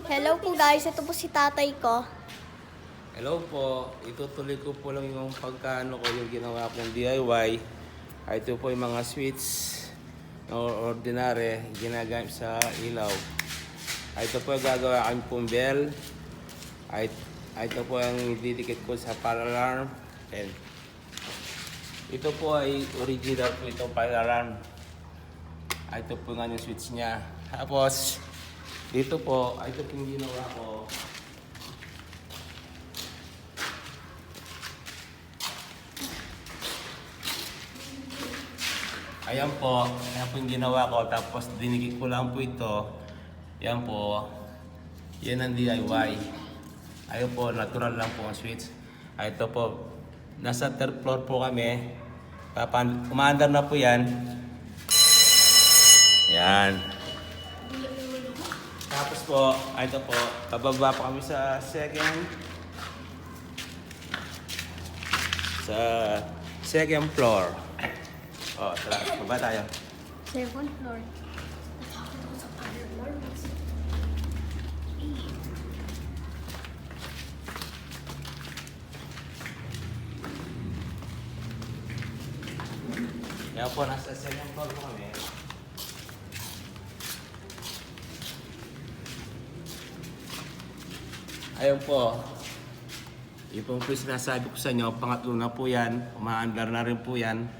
Hello po guys, ito po si tatay ko. Hello po, itutuloy ko po lang yung pagkaano ko yung ginawa kong DIY. Ito po yung mga switch na ordinary ginagamit sa ilaw. Ito po yung gagawa kami pong bell. Ito po ang didikit ko sa fire alarm. And ito po ay original po itong fire alarm. Ito po nga yung switch niya. Tapos dito po, ito po yung ginawa ko. Ayan po yung ginawa ko. Tapos dinikit ko lang po ito. Yan po. Yan ang DIY. Ayun po, natural lang po ang switch. Ito po, nasa third floor po kami. Umaandar na po yan. Yan. Tapos po, ito po, pababa po kami sa second floor. Oh, tara, baba tayo. Second floor. Yan po, nasa second floor po kami. Ayun po. Yung po sinasabi ko sa inyo, pangatlo na po yan. Umaandar na rin po yan.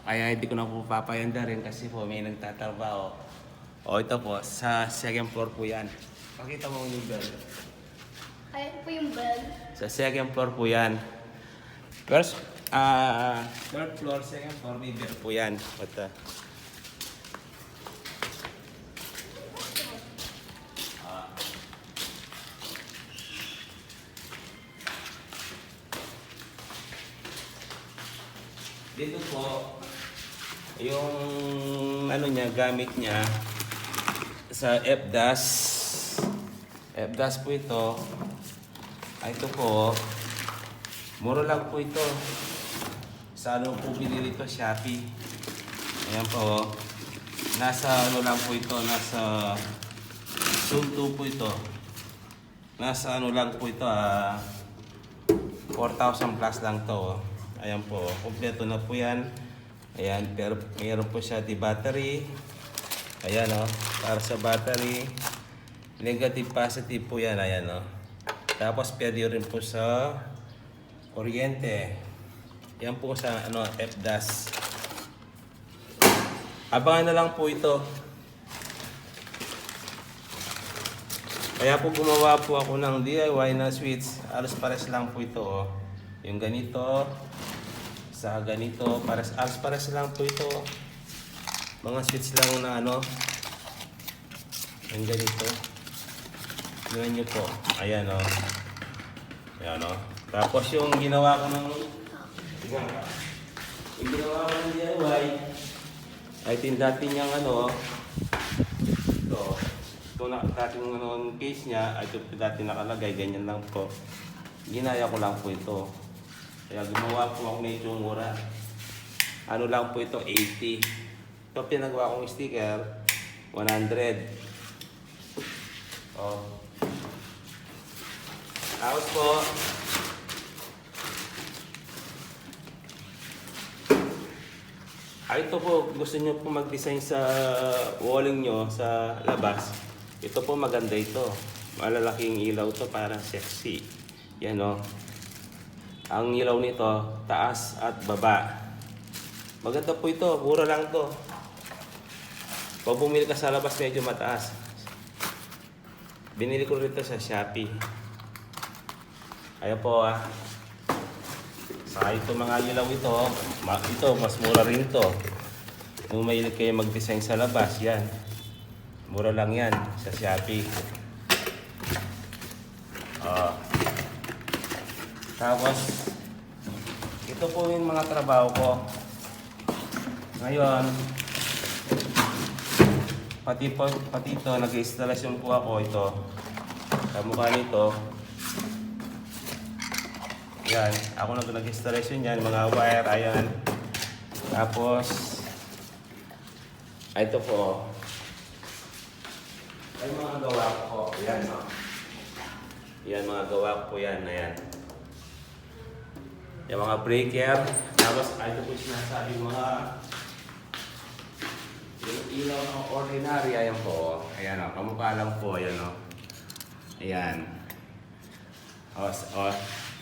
Kaya hindi ko na po papayanda rin kasi po may nagtatrabaho. O ito po, sa second floor po yan. Pakita mo yung bell. Ayan po yung bell. Sa second floor po yan. First, third floor, second floor, may bell po yan. Dito po, yung ano niya, gamit niya sa FDAS. FDAS po ito. Ito po, mura lang po ito. Sa ano po binili ito, Shopee. Ayan po. Nasa ano lang po ito, nasa Zoom 2 po ito. Nasa ano lang po ito, 4,000 plus lang to. Ayan po, kompleto na po yan. Ayan, pero mayroon po siya di battery. Ayan para sa battery. Negative, positive po yan, ayan Tapos pwede rin po sa kuryente. Yan po sa FDAS. Abangan na lang po ito. Kaya po gumawa po ako ng DIY na switch. Alos pares lang po ito Yung ganito sa ganito, pares lang po ito. Mga switch lang na yung ganito. Gawin nyo po. Ayan Ayan Tapos yung ginawa ko ng DIY ay tindatin niyang ito na dating case niya, ito dati nakalagay, ganyan lang po. Ginaya ko lang po ito. Kaya gumawa po ako medyo mura. Ano lang po ito, 80. Ito pinagawa kong sticker, 100. Tapos po, ito po, gusto nyo po mag-design sa walling nyo, sa labas. Ito po maganda ito. Malalaking ilaw to, parang sexy. Yan Ang ilaw nito, taas at baba. Maganda po ito, mura lang to. Pag bumili ka sa labas, medyo mataas. Binili ko rito sa Shopee. Ayan po Saka ito mga ilaw ito, mas mura rin to. Kung mahilig kayo mag-design sa labas, yan. Mura lang yan sa Shopee. Tapos, ito po yung mga trabaho ko. Ngayon, pati ito, nag-instalasyon po ako ito. Sa mukha nito. Yan, ako nag-instalasyon yan, mga wire, ayan. Tapos, ito po. Ay mga gawa ko. Ayan, no? Yan mga gawa ko yan. Ayan. Yung mga breaker. Tapos, ito po sinasabi mga yung ilaw ng ordinary. Ayan po. Ayan, o. Kamukha lang po. Ayan, o. Ayan. O,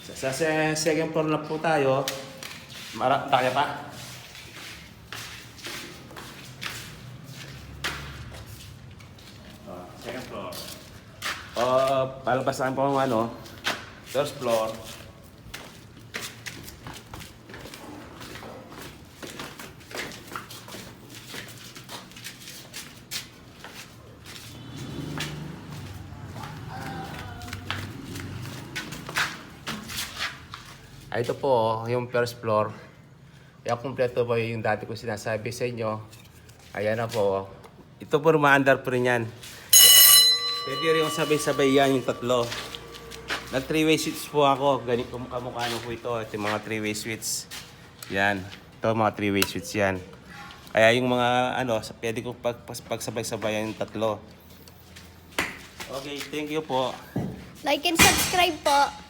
sa second floor na po tayo. Kaya pa? Second floor. Palabas namin po ang ano, first floor. Ito po, yung first floor. Kaya kumpleto po yung dati ko sinasabi sa inyo. Ayan na po. Ito po, umaandar po rin yan. Pwede rin yung sabay-sabay yan, yung tatlo. Nag 3-way switch po ako. Ganito kamukha po ito. Ito yung mga 3-way switch. Yan. Ito mga 3-way switch yan. Kaya yung mga ano, pwede ko pagsabay-sabay yung tatlo. Okay, thank you po. Like and subscribe po.